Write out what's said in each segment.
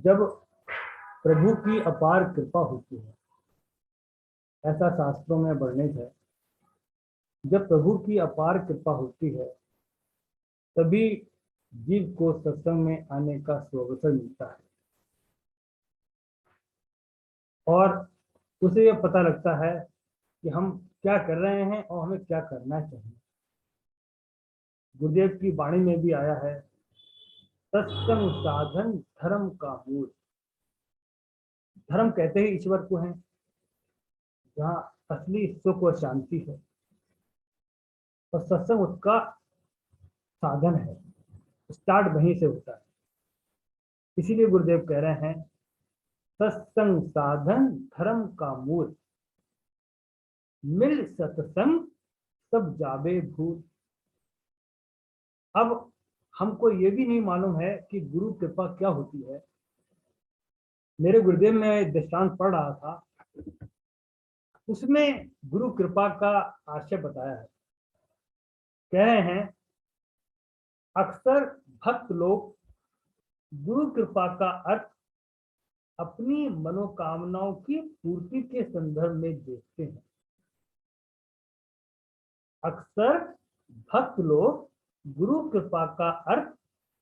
जब प्रभु की अपार कृपा होती है, ऐसा शास्त्रों में वर्णित है, जब प्रभु की अपार कृपा होती है तभी जीव को सत्संग में आने का सुअवसर मिलता है और उसे यह पता लगता है कि हम क्या कर रहे हैं और हमें क्या करना चाहिए। गुरुदेव की वाणी में भी आया है, सत्संग साधन धर्म का मूल। धर्म कहते ही ईश्वर को है, जहाँ असली सुख और शांति है, और सत्संग उसका साधन है। स्टार्ट वहीं से होता है। इसीलिए गुरुदेव कह रहे हैं, सत्संग साधन धर्म का मूल, मिल सत्संग सब जाबे भूल। अब हमको ये भी नहीं मालूम है कि गुरु कृपा क्या होती है। मेरे गुरुदेव में दृष्टांत पढ़ रहा था, उसमें गुरु कृपा का आशय बताया है। कह रहे हैं, अक्सर भक्त लोग गुरु कृपा का अर्थ अपनी मनोकामनाओं की पूर्ति के संदर्भ में देखते हैं। अक्सर भक्त लोग गुरु कृपा का अर्थ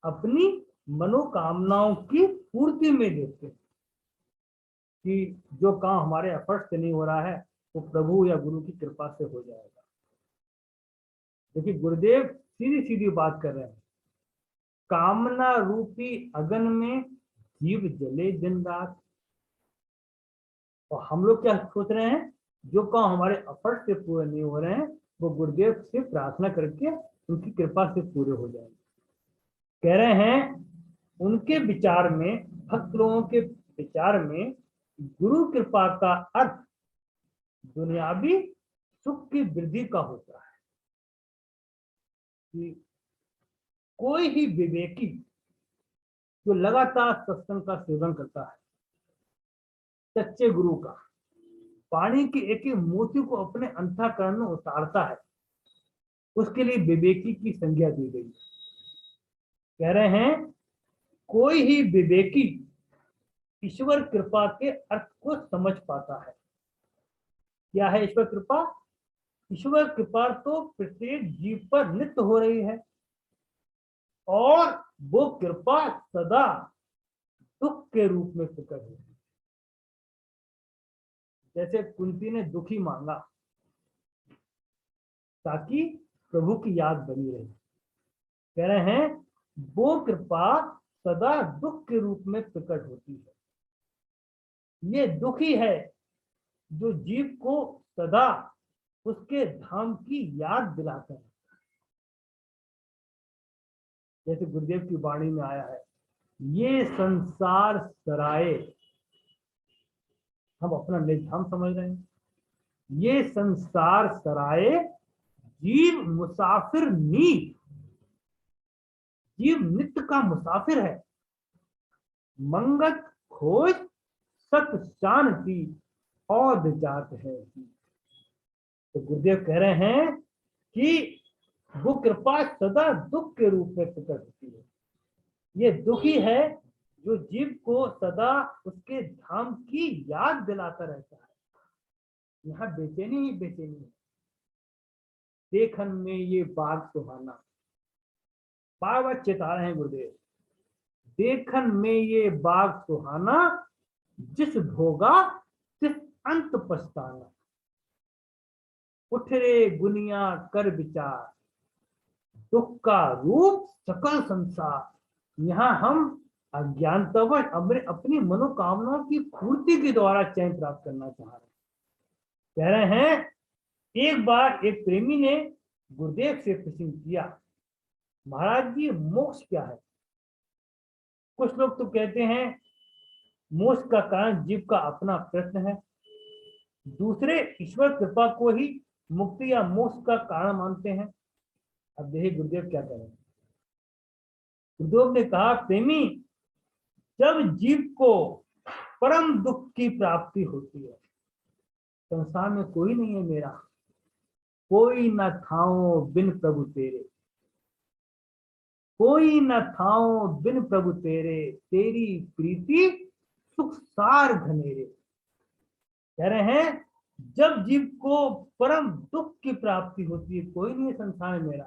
अपनी मनोकामनाओं की पूर्ति में देखते हैं कि जो काम हमारे एफर्ट से नहीं हो रहा है वो प्रभु या गुरु की कृपा से हो जाएगा। देखिए, गुरुदेव सीधी सीधी बात कर रहे हैं, कामना रूपी अगन में जीव जले दिन रात। और हम लोग क्या सोच रहे हैं, जो काम हमारे एफर्ट से पूरे नहीं हो रहे हैं वो गुरुदेव से प्रार्थना करके उनकी कृपा से पूरे हो जाएंगे। कह रहे हैं, उनके विचार में, भक्त लोगों के विचार में गुरु कृपा का अर्थ दुनियावी सुख की वृद्धि का होता है। कि कोई ही विवेकी जो लगातार सत्संग का सेवन करता है, सच्चे गुरु का, पानी के एक एक मोती को अपने अंतःकरण में उतारता है, उसके लिए विवेकी की संज्ञा दी गई है। कह रहे हैं, कोई ही विवेकी ईश्वर कृपा के अर्थ को समझ पाता है। क्या है ईश्वर कृपा? ईश्वर कृपा तो प्रत्येक जीव पर नित्य हो रही है और वो कृपा सदा दुख के रूप में प्रकट होती है। जैसे कुंती ने दुखी मांगा ताकि प्रभु की याद बनी रहे। कह रहे हैं, वो कृपा सदा दुख के रूप में प्रकट होती है। ये दुखी है जो जीव को सदा उसके धाम की याद दिलाता है। जैसे गुरुदेव की वाणी में आया है, ये संसार सराय, हम अपना निर्धाम समझ रहे हैं, ये संसार सराय जीव मुसाफिर नीत। जीव नित्य का मुसाफिर है, मंगत खोज सत शांति और जात है। तो गुरुदेव कह रहे हैं कि वो कृपा सदा दुख के रूप में प्रकट होती है। ये दुखी है जो जीव को सदा उसके धाम की याद दिलाता रहता है। यहाँ बेचैनी ही बेचैनी है। देखन में ये बाग सुहाना, बार बार चेता रहे हैं गुरुदेव, देखन में ये बाग सुहाना, जिस भोगा तिस अंत पछताना। उठ रे गुनिया कर विचार, दुख का रूप सकल संसार। यहाँ हम अज्ञानतावश अपनी मनोकामनाओं की पूर्ति के द्वारा चैन प्राप्त करना चाह रहे हैं। कह रहे हैं, एक बार एक प्रेमी ने गुरुदेव से प्रश्न किया, महाराज जी मोक्ष क्या है? कुछ लोग तो कहते हैं मोक्ष का कारण जीव का अपना प्रश्न है, दूसरे ईश्वर कृपा को ही मुक्ति या मोक्ष का कारण मानते हैं। अब देखिए गुरुदेव क्या करें। गुरुदेव ने कहा, प्रेमी, जब जीव को परम दुख की प्राप्ति होती है, संसार में कोई नहीं है मेरा, कोई न थाओ बिन प्रभु तेरे, कोई न थाओ बिन प्रभु तेरे, तेरी प्रीति सुख सार घनेरे। कह रहे हैं जब जीव को परम दुख की प्राप्ति होती है, कोई नहीं है संसार में मेरा,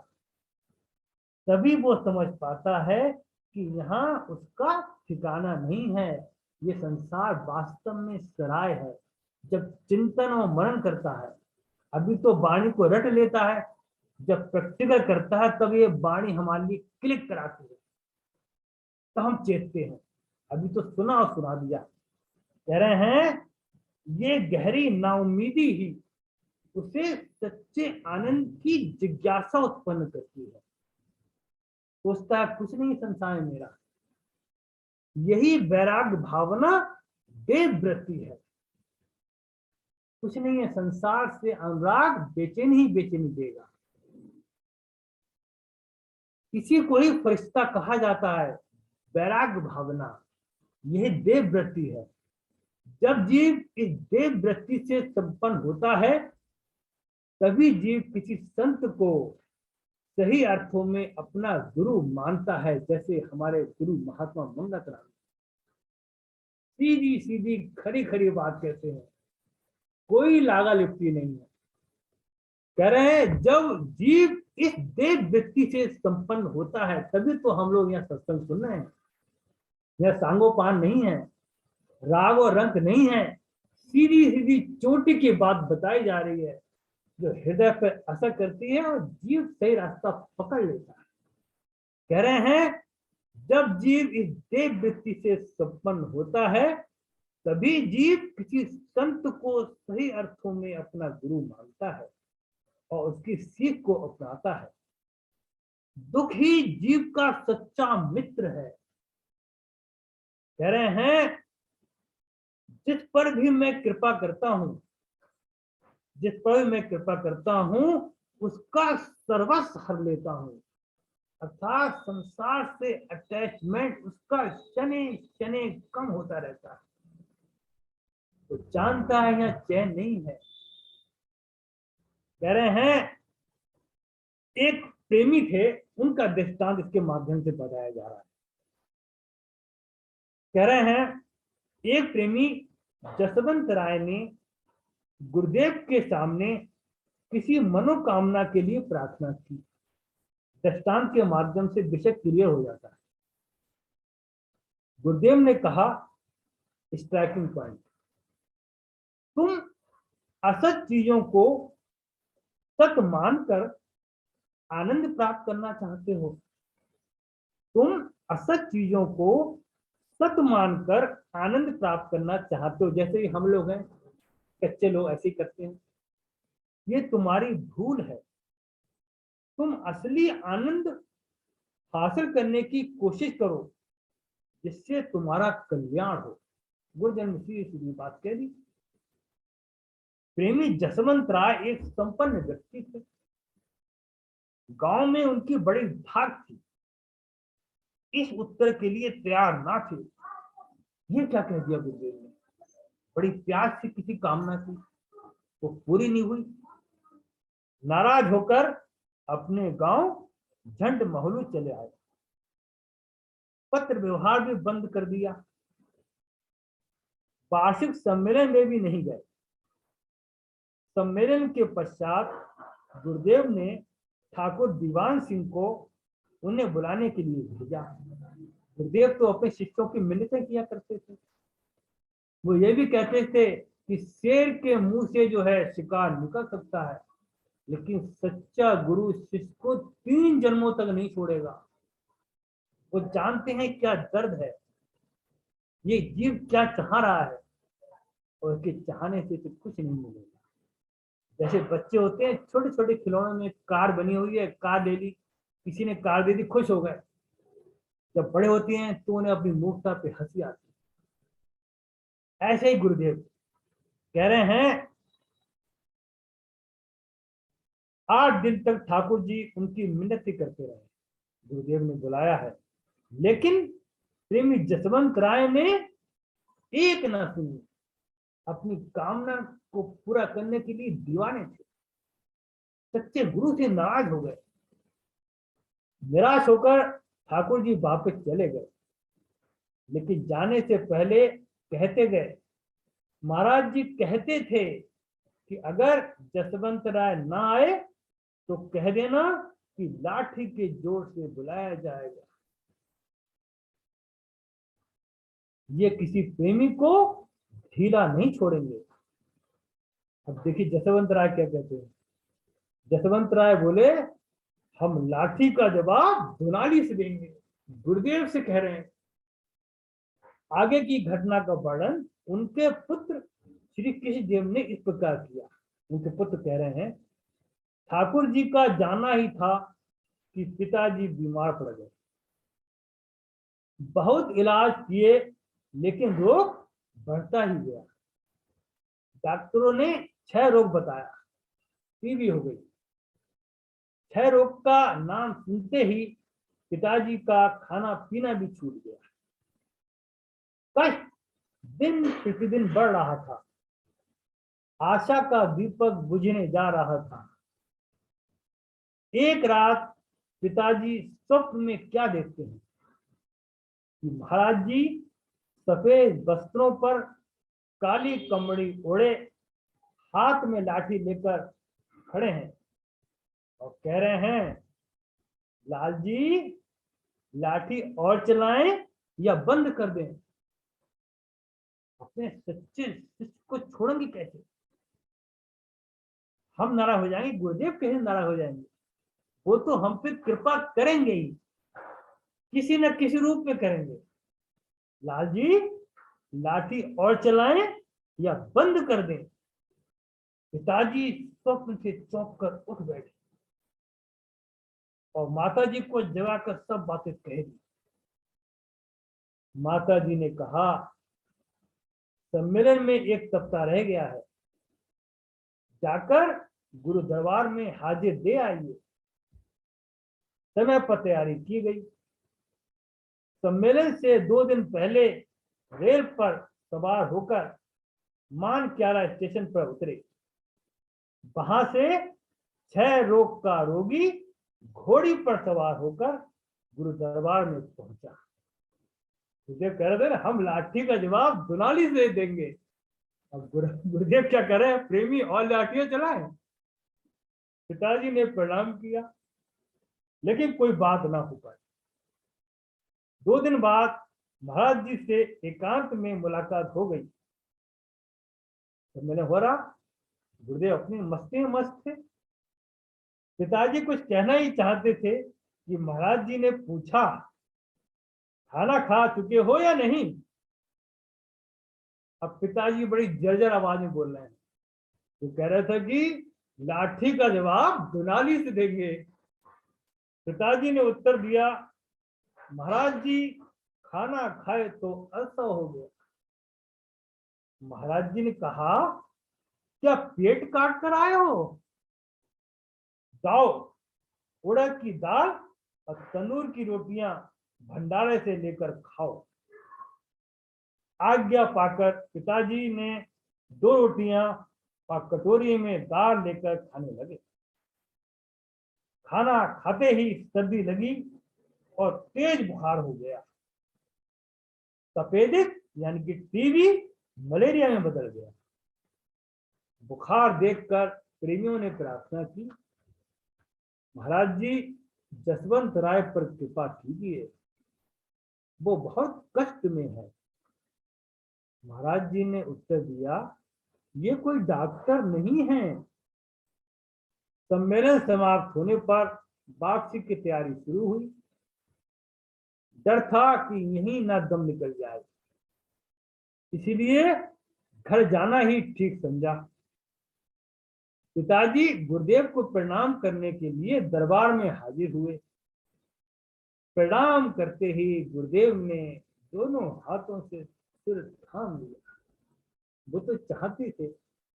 तभी वो समझ पाता है कि यहाँ उसका ठिकाना नहीं है, ये संसार वास्तव में सराय है। जब चिंतन और मनन करता है, अभी तो वाणी को रट लेता है, जब प्रैक्टिकल करता है तब ये वाणी हमारे लिए क्लिक कराती है, तो हम चेतते हैं। अभी तो सुना और सुना दिया। कह रहे हैं ये गहरी नाउमीदी ही उसे सच्चे आनंद की जिज्ञासा उत्पन्न करती है। सोचता है कुछ नहीं संसार में मेरा, यही वैराग्य भावना देवव्रति है। कुछ नहीं है संसार से, अनुराग बेचैनी ही बेचैनी देगा। किसी को ही फरिश्ता कहा जाता है, वैराग्य भावना यह देवव्रति है। जब जीव इस देवव्रति से संपन्न होता है, तभी जीव किसी संत को सही अर्थों में अपना गुरु मानता है। जैसे हमारे गुरु महात्मा मंगत राम सीधी सीधी खरी खरी बात कहते हैं, कोई लागा लिपटी नहीं है। कह रहे हैं जब जीव इस देव वृत्ति से संपन्न होता है, तभी तो हम लोग यहाँ सत्संग सुन रहे हैं। यह सांगोपान नहीं है, राग और रंग नहीं है, सीधी सीधी चोटी की बात बताई जा रही है जो हृदय पर असर करती है और जीव सही रास्ता पकड़ लेता है। कह रहे हैं जब जीव इस देव वृत्ति से संपन्न होता है, तभी जीव किसी संत को सही अर्थों में अपना गुरु मानता है और उसकी सीख को अपनाता है। दुख ही जीव का सच्चा मित्र है। कह रहे हैं जिस पर भी मैं कृपा करता हूं, जिस पर भी मैं कृपा करता हूं, उसका सर्वस्व हर लेता हूं। अर्थात संसार से अटैचमेंट उसका शनि शनि कम होता रहता है। तो जानता है यहाँ चैन नहीं है। कह रहे हैं एक प्रेमी थे, उनका दृष्टांत इसके माध्यम से बताया जा रहा है। कह रहे हैं एक प्रेमी जसवंत राय ने गुरुदेव के सामने किसी मनोकामना के लिए प्रार्थना की। दृष्टांत के माध्यम से विषय क्लियर हो जाता है। गुरुदेव ने कहा, स्ट्राइकिंग पॉइंट, तुम असत चीजों को सत मानकर आनंद प्राप्त करना चाहते हो। तुम असत चीजों को सत मानकर आनंद प्राप्त करना चाहते हो। जैसे ही हम लोग हैं, कच्चे लोग ऐसे ही करते हैं। ये तुम्हारी भूल है। तुम असली आनंद हासिल करने की कोशिश करो, जिससे तुम्हारा कल्याण हो। गुरुजन ने सीधी बात कह दी। प्रेमी जसवंत राय एक संपन्न व्यक्ति थे। गांव में उनकी बड़ी भाग थी। इस उत्तर के लिए तैयार ना थे। ये क्या कह दिया गुरुदेव ने? बड़ी प्यास से किसी कामना की, वो पूरी नहीं हुई। नाराज होकर अपने गांव झंड महलू चले आए। पत्र व्यवहार भी बंद कर दिया। वार्षिक सम्मेलन में भी नहीं गए। सम्मेलन के पश्चात गुरुदेव ने ठाकुर दीवान सिंह को उन्हें बुलाने के लिए भेजा। गुरुदेव तो अपने शिष्यों की मिन्नतें किया करते थे। वो ये भी कहते थे कि शेर के मुंह से जो है शिकार निकल सकता है, लेकिन सच्चा गुरु शिष्य को 3 जन्मों तक नहीं छोड़ेगा। वो जानते हैं क्या दर्द है, ये जीव क्या चाह रहा है, और उसके चाहने से तो कुछ नहीं मिलेगा। जैसे बच्चे होते हैं, छोटे छोटे खिलौनों में कार बनी हुई है, कार ले ली, किसी ने कार दे दी, खुश हो गए। जब बड़े होते हैं तो उन्हें अपनी मूर्खता पे हंसी आती है। ऐसे ही गुरुदेव कह रहे हैं 8 दिन तक ठाकुर जी उनकी मिन्नती करते रहे। गुरुदेव ने बुलाया है, लेकिन प्रेमी जसवंत राय ने एक ना सुनी। अपनी कामना को पूरा करने के लिए दीवाने थे। सच्चे गुरु से नाराज हो गए। निराश होकर ठाकुर जी वापस चले गए, लेकिन जाने से पहले कहते गए, महाराज जी कहते थे कि अगर जसवंत राय ना आए तो कह देना कि लाठी के जोर से बुलाया जाएगा। ये किसी प्रेमी को ढीला नहीं छोड़ेंगे। अब देखिए जसवंत राय क्या कहते हैं। जसवंत राय बोले, हम लाठी का जवाब दुनाली से देंगे। गुरुदेव से कह रहे हैं। आगे की घटना का वर्णन उनके पुत्र श्री कृष्ण देव ने इस प्रकार किया। उनके पुत्र कह रहे हैं, ठाकुर जी का जाना ही था कि पिताजी बीमार पड़ गए। बहुत इलाज किए लेकिन रोग बढ़ता ही गया। डॉक्टरों ने 6 रोग बताया। टीबी हो गई। 6 रोग का नाम सुनते ही पिताजी का खाना पीना भी छूट गया। कष्ट दिन प्रतिदिन बढ़ रहा था। आशा का दीपक बुझने जा रहा था। एक रात पिताजी स्वप्न में क्या देखते हैं कि महाराज जी सफेद वस्त्रों पर काली कमड़ी ओढ़े, हाथ में लाठी लेकर खड़े हैं और कह रहे हैं, लाल जी लाठी और चलाएं या बंद कर दें। अपने सच्चे शिष्य को छोड़ेंगे कैसे? हम नाराज हो जाएंगे, गुरुदेव कैसे नाराज हो जाएंगे? वो तो हम पे कृपा करेंगे ही, किसी न किसी रूप में करेंगे। लाल जी लाठी और चलाएं या बंद कर दें। पिताजी स्वप्न से चौंक कर उठ बैठे और माता जी को जगाकर सब बातें कह दी। माता जी ने कहा, सम्मेलन में एक सप्ताह रह गया है, जाकर गुरु दरबार में हाजिर दे आइए। समय पर तैयारी की गई। सम्मेलन से 2 दिन पहले रेल पर सवार होकर मानक्याला स्टेशन पर उतरे। वहां से 6 रोग का रोगी घोड़ी पर सवार होकर गुरु दरबार में पहुंचा। गुरुदेव कह रहे थे, हम लाठी का जवाब दुनाली से देंगे। अब गुरुदेव क्या करे, प्रेमी और लाठियां चलाए। पिताजी ने प्रणाम किया, लेकिन कोई बात ना हो पाई। 2 दिन बाद महाराज जी से एकांत में मुलाकात हो गई। तो मैंने हो रहा, गुरुदेव अपनी मस्ती में मस्त थे। पिताजी कुछ कहना ही चाहते थे कि महाराज जी ने पूछा, खाना खा चुके हो या नहीं? अब पिताजी बड़ी जर्जर आवाज में बोल रहे हैं। तो कह रहे थे कि लाठी का जवाब दुनाली से देंगे। पिताजी ने उत्तर दिया, महाराज जी खाना खाए तो ऐसा हो गया। महाराज जी ने कहा, क्या पेट काट कर आए हो? जाओ, उड़द की दाल और तंदूर की रोटियां भंडारे से लेकर खाओ। आज्ञा पाकर पिताजी ने 2 रोटियां और कटोरी में दाल लेकर खाने लगे। खाना खाते ही सर्दी लगी और तेज बुखार हो गया। तपेदिक यानी कि टीबी मलेरिया में बदल गया। बुखार देखकर प्रेमियों ने प्रार्थना की, महाराज जी जसवंत राय पर कृपा कीजिए, वो बहुत कष्ट में है। महाराज जी ने उत्तर दिया, ये कोई डॉक्टर नहीं है। सम्मेलन समाप्त होने पर वापसी की तैयारी शुरू हुई। डर था कि यहीं ना दम निकल जाए, इसीलिए घर जाना ही ठीक समझा। पिताजी गुरुदेव को प्रणाम करने के लिए दरबार में हाजिर हुए। प्रणाम करते ही गुरुदेव ने दोनों हाथों से सिर थाम लिया। वो तो चाहते थे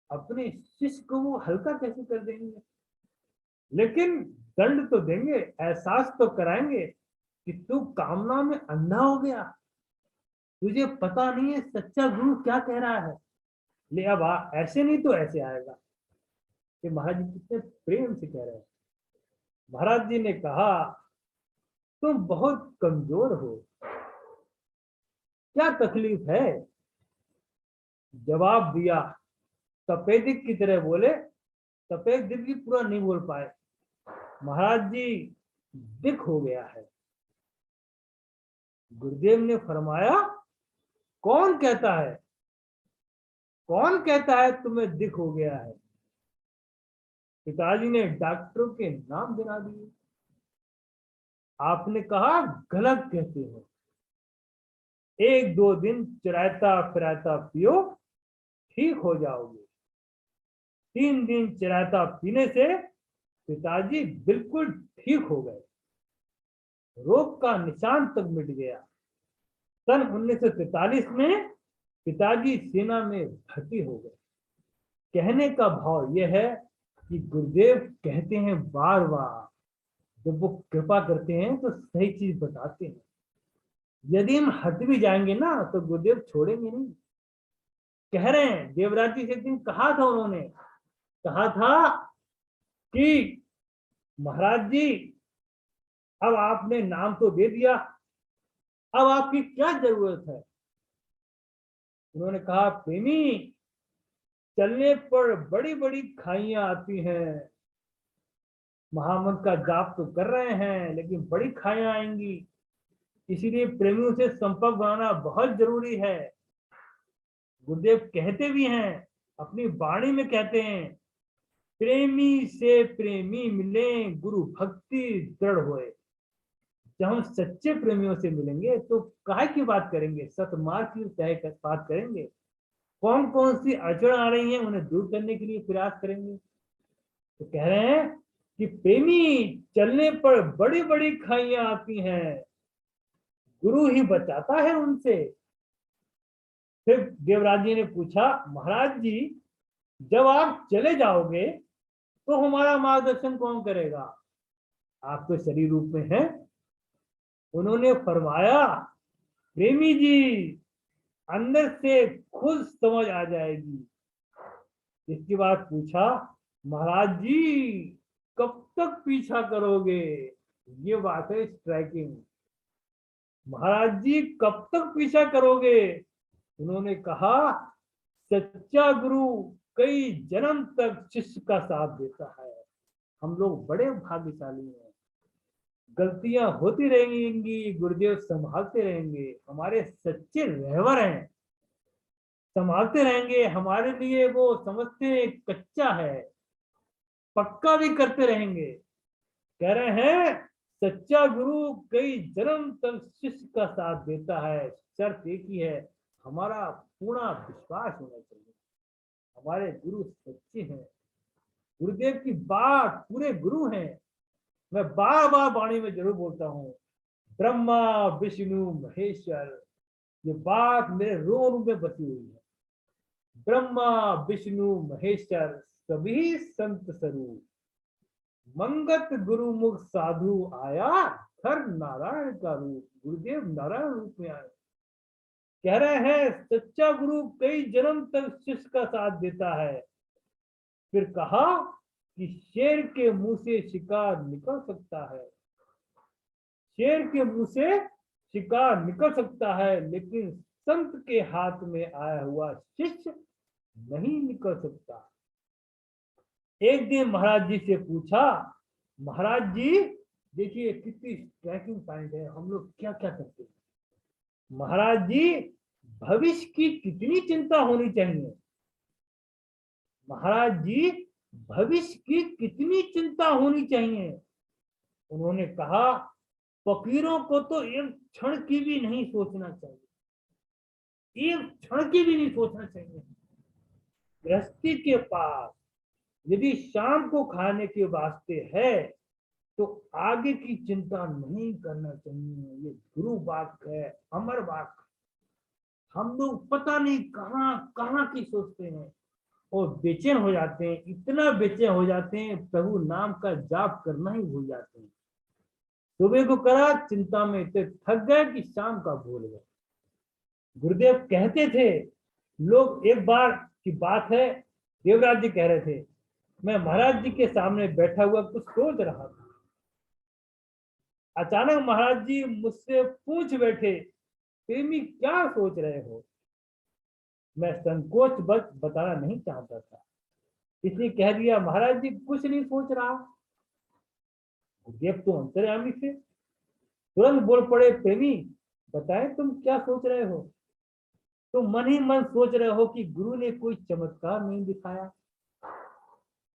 अपने शिष्य को वो हल्का कैसे कर देंगे, लेकिन दंड तो देंगे, एहसास तो कराएंगे कि तू कामना में अंधा हो गया, तुझे पता नहीं है सच्चा गुरु क्या कह रहा है। ले अब आ, ऐसे नहीं तो ऐसे आएगा। कि महाराज जी कितने प्रेम से कह रहे हैं। महाराज जी ने कहा, तुम बहुत कमजोर हो, क्या तकलीफ है? जवाब दिया। तपेदिक की तरह बोले। तपेदिक भी पूरा नहीं बोल पाए। महाराज जी, दिक हो गया है। गुरुदेव ने फरमाया, कौन कहता है, कौन कहता है तुम्हें दिक हो गया है? पिताजी ने डॉक्टरों के नाम गिना दिए। आपने कहा, गलत कहते हो। एक दो दिन चिरायता फिरायता पियो, ठीक हो जाओगे। 3 दिन चिरायता पीने से पिताजी बिल्कुल ठीक हो गए। रोग का निशान तक मिट गया। सन 1943 में पिताजी सेना में भर्ती हो गए। कहने का भाव यह है कि गुरुदेव कहते हैं बार बार, जब वो कृपा करते हैं तो सही चीज बताते हैं। यदि हम हट भी जाएंगे ना तो गुरुदेव छोड़ेंगे नहीं। कह रहे हैं, देवराज जी से एक दिन कहा था उन्होंने, कहा था कि महाराज जी, अब आपने नाम तो दे दिया, अब आपकी क्या जरूरत है? उन्होंने कहा, प्रेमी, चलने पर बड़ी बड़ी खाइयां आती हैं। महामंत्र का जाप तो कर रहे हैं लेकिन बड़ी खाइयां आएंगी, इसीलिए प्रेमियों से संपर्क बनाना बहुत जरूरी है। गुरुदेव कहते भी हैं, अपनी वाणी में कहते हैं, प्रेमी से प्रेमी मिले, गुरु भक्ति दृढ़ होए। जब हम सच्चे प्रेमियों से मिलेंगे तो काहे की बात करेंगे, सतमार्ग की तय बात करेंगे। कौन कौन सी अड़चन आ रही है उन्हें दूर करने के लिए प्रयास करेंगे। तो कह रहे हैं कि प्रेमी, चलने पर बड़ी बड़ी खाइयां आती हैं, गुरु ही बचाता है उनसे। फिर देवराज जी ने पूछा, महाराज जी, जब आप चले जाओगे तो हमारा मार्गदर्शन कौन करेगा? आप तो शरीर रूप में हैं। उन्होंने फरमाया, प्रेमी जी, अंदर से खुद समझ आ जाएगी। इसके बाद पूछा, महाराज जी, कब तक पीछा करोगे? ये बात है स्ट्राइकिंग। महाराज जी, कब तक पीछा करोगे? उन्होंने कहा, सच्चा गुरु कई जन्म तक शिष्य का साथ देता है। हम लोग बड़े भाग्यशाली हैं। गलतियां होती रहेंगी, गुरुदेव संभालते रहेंगे। हमारे सच्चे रहबर हैं, संभालते रहेंगे। हमारे लिए वो समझते हैं कच्चा है, पक्का भी करते रहेंगे। कह रहे हैं, सच्चा गुरु कई जन्म तक शिष्य का साथ देता है। शर्त एक ही है, हमारा पूर्ण विश्वास होना चाहिए। हमारे गुरु सच्चे हैं। गुरुदेव की बात पूरे गुरु हैं। मैं बार बार वाणी में जरूर बोलता हूँ, ब्रह्मा विष्णु महेश्वर, ये बात मेरे रोम में बसी हुई है। ब्रह्मा विष्णु महेश्वर सभी संत स्वरूप, मंगत गुरुमुख साधु आया, हर नारायण का रूप। गुरुदेव नारायण रूप में आए। कह रहे हैं, सच्चा गुरु कई जन्म तक शिष्य का साथ देता है। फिर कहा कि शेर के मुंह से शिकार निकल सकता है, शेर के मुंह से शिकार निकल सकता है, लेकिन संत के हाथ में आया हुआ शिष्य नहीं निकल सकता। एक दिन महाराज जी से पूछा, महाराज जी, देखिए कितनी स्ट्राइकिंग पॉइंट है, हम लोग क्या क्या करते हैं। महाराज जी, भविष्य की कितनी चिंता होनी चाहिए? महाराज जी, भविष्य की कितनी चिंता होनी चाहिए? उन्होंने कहा, फकीरों को तो एक क्षण की भी नहीं सोचना चाहिए, एक क्षण की भी नहीं सोचना चाहिए। गृहस्थी के पास यदि शाम को खाने के वास्ते है तो आगे की चिंता नहीं करना चाहिए। ये गुरु बात है, अमर बात। हम लोग पता नहीं कहां कहां की सोचते हैं और बेचैन हो जाते हैं, इतना बेचैन हो जाते हैं, प्रभु नाम का जाप करना ही भूल जाते हैं। सुबह को करा, चिंता में इतने थक गए कि शाम का भूल गए। गुरुदेव कहते थे, लोग, एक बार की बात है, देवराज जी कह रहे थे, मैं महाराज जी के सामने बैठा हुआ कुछ सोच रहा था। अचानक महाराज जी मुझसे पूछ बैठे, प्रेमी क्या सोच रहे हो? मैं संकोच बस बताना नहीं चाहता था, इसलिए कह दिया, महाराज जी कुछ नहीं सोच रहा। गुरुदेव तो अंतर्यामी थे, तुरंत बोल पड़े, प्रेमी बताए तुम क्या सोच रहे हो? तुम मन ही मन सोच रहे हो कि गुरु ने कोई चमत्कार नहीं दिखाया।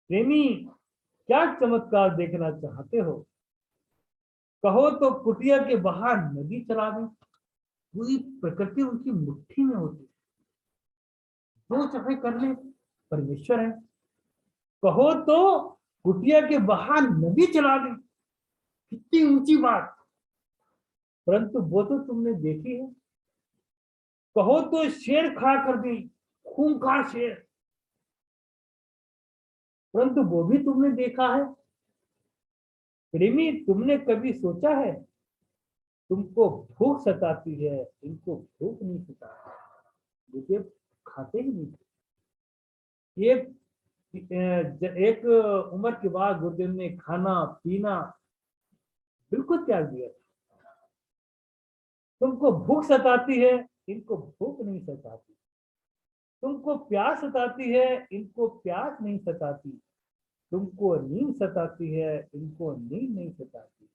प्रेमी क्या चमत्कार देखना चाहते हो? कहो तो कुटिया के बाहर नदी चला दें। पूरी प्रकृति उनकी मुट्ठी में होती, जो चाहे कर ले, परमेश्वर है। कहो तो कुटिया के बाहर नदी चला दें, कितनी ऊंची बात, परंतु वो तो तुमने देखी है। कहो तो शेर खड़ा कर दी, खूंखार शेर, परंतु वो भी तुमने देखा है। प्रेमी तुमने कभी सोचा है, तुमको भूख सताती है, इनको भूख नहीं सताती। देखिए, खाते ही नहीं थे। एक उम्र के बाद गुरुदेव ने खाना पीना बिल्कुल त्याग दिया। तुमको भूख सताती है, इनको भूख नहीं सताती। तुमको प्यास सताती है, इनको प्यास नहीं सताती। तुमको नींद सताती है, इनको नींद नहीं सताती।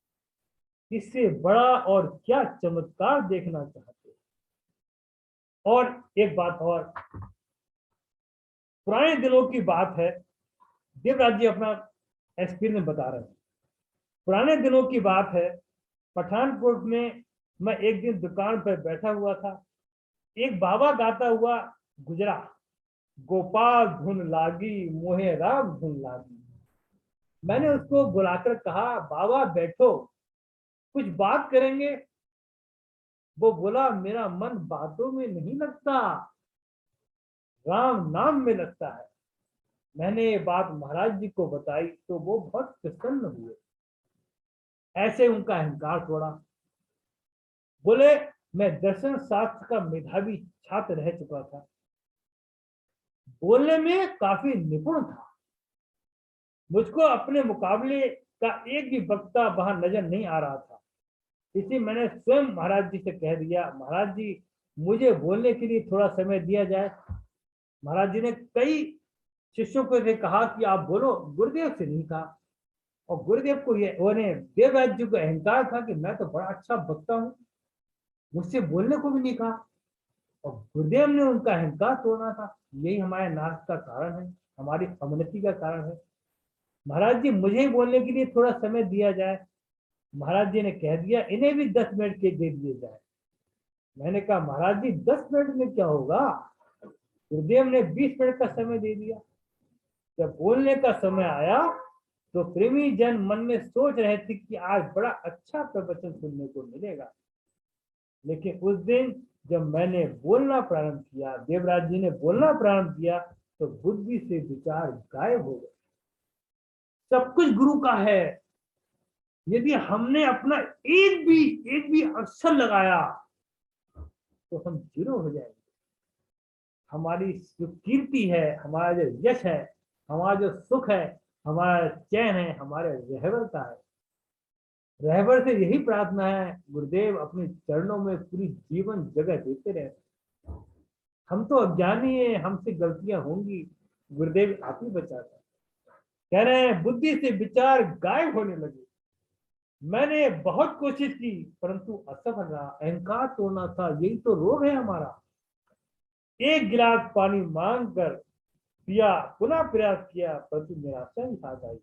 इससे बड़ा और क्या चमत्कार देखना चाहते हो? और एक बात और, पुराने दिनों की बात है, देवराज जी अपना एक्सपीरियंस बता रहे हैं। पुराने दिनों की बात है, पठानकोट में मैं एक दिन दुकान पर बैठा हुआ था। एक बाबा गाता हुआ गुजरा, गोपाल धुन लागी मोहे राम धुन लागी। मैंने उसको बुलाकर कहा, बाबा बैठो, कुछ बात करेंगे। वो बोला, मेरा मन बातों में नहीं लगता, राम नाम में लगता है। मैंने ये बात महाराज जी को बताई तो वो बहुत प्रसन्न हुए। ऐसे उनका अहंकार तोड़ा। बोले, मैं दर्शन शास्त्र का मेधावी छात्र रह चुका था, बोलने में काफी निपुण था। मुझको अपने मुकाबले का एक भी वक्ता वहां नजर नहीं आ रहा था। इसलिए मैंने स्वयं महाराज जी से कह दिया, महाराज जी मुझे बोलने के लिए थोड़ा समय दिया जाए। महाराज जी ने कई शिष्यों को से कहा कि आप बोलो, गुरुदेव से नहीं कहा। और गुरुदेव को ये देवराज जी को अहंकार था कि मैं तो बड़ा अच्छा वक्ता हूँ, मुझसे बोलने को भी नहीं कहा। और गुरुदेव ने उनका अहंकार तोड़ना था। यही हमारे नाश का कारण है, हमारी अवनति का कारण है। महाराज जी मुझे ही बोलने के लिए थोड़ा समय दिया जाए। महाराज जी ने कह दिया, इन्हें भी 10 मिनट के दे दिए जाए। मैंने कहा, महाराज जी 10 मिनट में क्या होगा? गुरुदेव ने 20 मिनट का समय दे दिया। जब बोलने का समय आया तो प्रेमी जन मन में सोच रहे थे कि आज बड़ा अच्छा प्रवचन सुनने को मिलेगा। लेकिन उस दिन जब मैंने बोलना प्रारंभ किया, देवराज जी ने बोलना प्रारंभ किया, तो बुद्धि से विचार गायब हो गए। सब कुछ गुरु का है। यदि हमने अपना एक भी अक्षर लगाया तो हम जीरो हो जाएंगे। हमारी जो कीर्ति है, हमारा जो यश है, हमारा जो सुख है, हमारा चैन है, हमारे रहबर का है। रहबर से यही प्रार्थना है, गुरुदेव अपने चरणों में पूरी जीवन जगह देते रहे। हम तो अज्ञानी है, हमसे गलतियां होंगी, गुरुदेव आप ही बचाता। कह रहे हैं, बुद्धि से विचार गायब होने लगे। मैंने बहुत कोशिश की परंतु असफल रहा। अहंकार तोड़ना था, यही तो रोग है हमारा। एक गिलास पानी मांग कर पिया, पुनः प्रयास किया, परंतु निराशा ही साथ आई।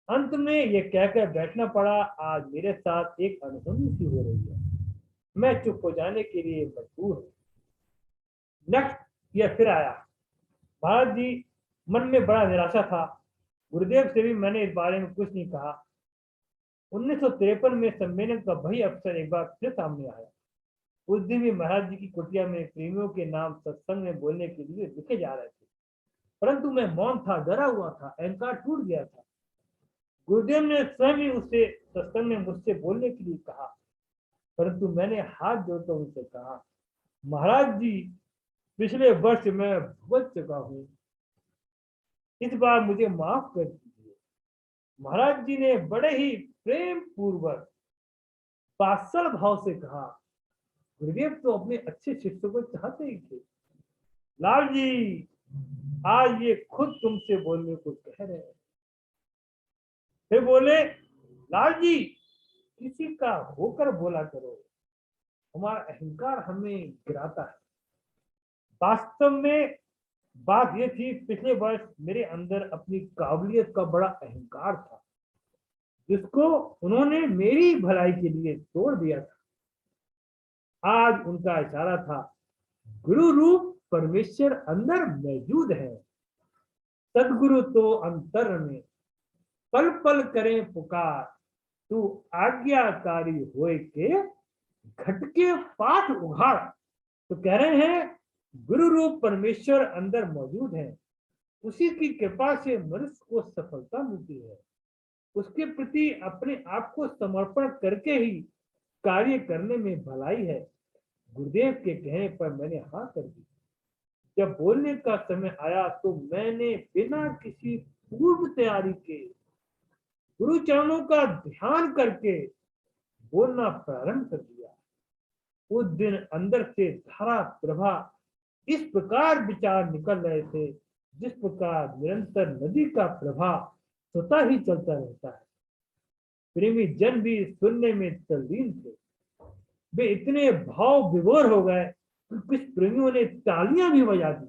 अंत में ये कहकर बैठना पड़ा, आज मेरे साथ एक अनहोनी सी हो रही है, मैं चुप हो जाने के लिए मजबूर हूँ। नेक्स्ट ये फिर आया। महाराज जी मन में बड़ा निराशा था। गुरुदेव से भी मैंने इस बारे में कुछ नहीं कहा। 1953 में सम्मेलन का वही अवसर एक बार फिर सामने आया। उस दिन भी महाराज जी की कुटिया में प्रेमियों के नाम सत्संग में बोलने के लिए लिखे जा रहे थे, परंतु मैं मौन था, डरा हुआ था, अहंकार टूट गया था। गुरुदेव ने स्वयं ही उससे सत्संग में मुझसे बोलने के लिए कहा, परंतु मैंने हाथ जोड़कर उनसे कहा, महाराज जी पिछले वर्ष मैं भुगत चुका हूँ, इस बार मुझे माफ कर दीजिए। महाराज जी ने बड़े ही प्रेम पूर्वक पार्षद भाव से कहा। गुरुदेव तो अपने अच्छे शिष्य को चाहते ही थे। लाल जी, आज ये खुद तुमसे बोलने को कह रहे हैं। फिर बोले, लाल जी, किसी का होकर बोला करो, हमारा अहंकार हमें गिराता है। वास्तव में बात यह थी, पिछले वर्ष मेरे अंदर अपनी काबिलियत का बड़ा अहंकार था, जिसको उन्होंने मेरी भलाई के लिए तोड़ दिया था। आज उनका इशारा था, गुरु रूप परमेश्वर अंदर मौजूद है। सदगुरु तो अंतर में पल पल करें पुकार, तू आज्ञाकारी होए के घट के पाठ उघाड़। तो कह रहे हैं, गुरु रूप परमेश्वर अंदर मौजूद है, उसी की कृपा से मनुष्य को सफलता मिलती है। उसके प्रति अपने आप को समर्पण करके ही कार्य करने में भलाई है। गुरुदेव के कहने पर मैंने हाँ कर दी। जब बोलने का समय आया तो मैंने बिना किसी पूर्व तैयारी के गुरु चरणों का ध्यान करके बोलना प्रारंभ कर दिया। उस दिन अंदर से धारा प्रवाह इस प्रकार विचार निकल रहे थे, जिस प्रकार निरंतर नदी का प्रवाह स्वतः ही चलता रहता है। प्रेमी जन भी सुनने में तल्लीन थे। वे इतने भाव विभोर हो गए कि कुछ प्रेमियों ने तालियां भी बजा दी।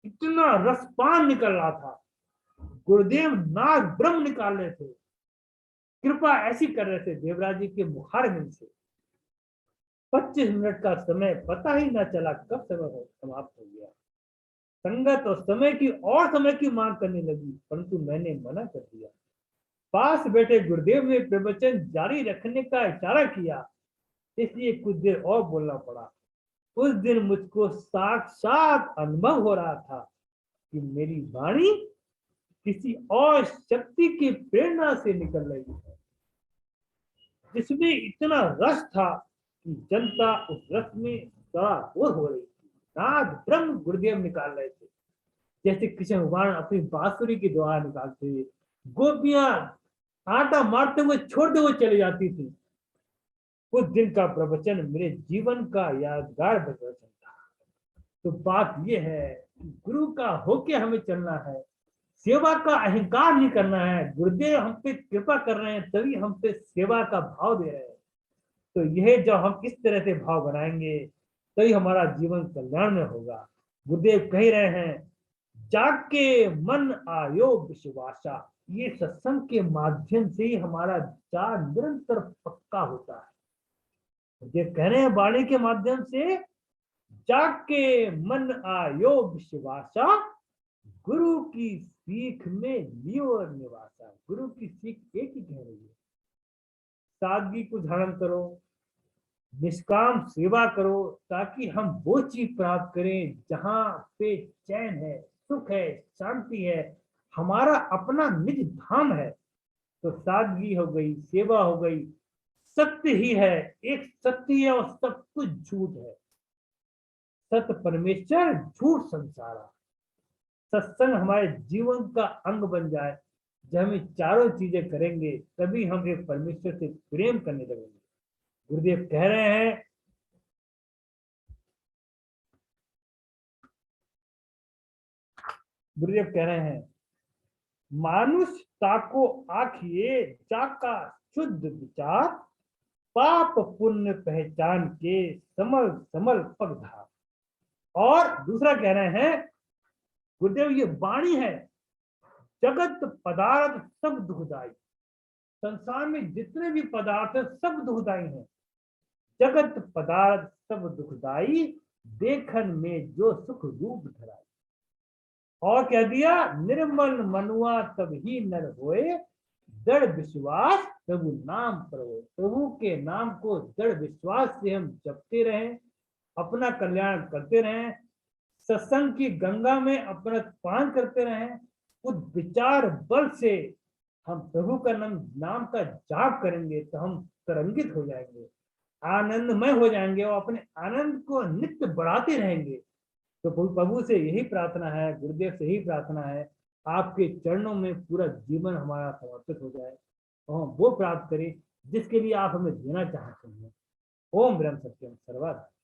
इतना रसपान निकल रहा था। गुरुदेव नाग ब्रह्म निकाल रहे थे, कृपा ऐसी कर रहे थे देवराज जी के मुखारबिंद से। 25 मिनट का समय पता ही ना चला कब समय समाप्त हो गया। संगत और समय की मांग करने लगी, परंतु मैंने मना कर दिया। पास बैठे गुरुदेव ने प्रवचन जारी रखने का इशारा किया, इसलिए कुछ देर और बोलना पड़ा। उस दिन मुझको साक्षात अनुभव हो रहा था कि मेरी वाणी किसी और शक्ति की प्रेरणा से निकल रही है, जिसमें इतना रस था कि जनता उस रस में सराबोर हो रही थी। नाद ब्रह्म गुरुदेव निकाल रहे थे, जैसे कृष्ण भगवान अपनी बांसुरी की द्वारा निकालते। गोपियां आटा मारते हुए छोड़ते हुए चली जाती थी। उस दिन का प्रवचन मेरे जीवन का यादगार प्रवचन था। तो बात यह है कि गुरु का होके हमें चलना है, सेवा का अहंकार नहीं करना है। गुरुदेव हम पे कृपा कर रहे हैं, तभी हम पे सेवा का भाव दे रहे हैं। तो यह जब हम इस तरह से भाव बनाएंगे, तभी हमारा जीवन कल्याण में होगा। गुरुदेव कह रहे हैं, जाग के मन आयो विश्वासा। ये सत्संग के माध्यम से ही हमारा विचार निरंतर पक्का होता है। ये कह रहे हैं वाणी के माध्यम से, जाग के मन आयो विश्वासा, गुरु की सीख में लियो निवासा। गुरु की सीख एक ही कह रही है, सादगी को धारण करो, निष्काम सेवा करो, ताकि हम वो चीज प्राप्त करें जहां पे चैन है, सुख है, शांति है, हमारा अपना निज धाम है। तो सादगी हो गई, सेवा हो गई, सत्य ही है, एक सत्य है और सब कुछ झूठ है। सत्य परमेश्वर, झूठ संसार। सत्संग हमारे जीवन का अंग बन जाए, जब हम ये चारों चीजें करेंगे, तभी हम एक परमेश्वर से प्रेम करने लगेंगे। गुरुदेव कह रहे हैं, गुरुदेव कह रहे हैं, मानुष ताको आखिए जाका शुद्ध विचार, पाप पुण्य पहचान के समल समल पगधार। और दूसरा कह रहे हैं गुरुदेव, ये वाणी है, जगत पदार्थ सब दुखदाई। संसार में जितने भी पदार्थ है सब दुखदाई हैं। जगत पदार्थ सब दुखदाई, देखन में जो सुख रूप धराई। और कह दिया, निर्मल मनुआ तब ही नर होए, दृढ़ विश्वास प्रभु नाम पर होए। प्रभु के नाम को दृढ़ विश्वास से हम जपते रहें, अपना कल्याण करते रहें, सत्संग की गंगा में अपना पान करते रहें। उस विचार बल से हम प्रभु का नाम का जाप करेंगे तो हम तरंगित हो जाएंगे, आनंदमय हो जाएंगे और अपने आनंद को नित्य बढ़ाते रहेंगे। तो प्रभु से यही प्रार्थना है, गुरुदेव से यही प्रार्थना है, आपके चरणों में पूरा जीवन हमारा समर्पित हो जाए और हम वो प्राप्त करें जिसके लिए आप हमें देना चाहते हैं। ओम ब्रह्म सत्यम सर्वदा।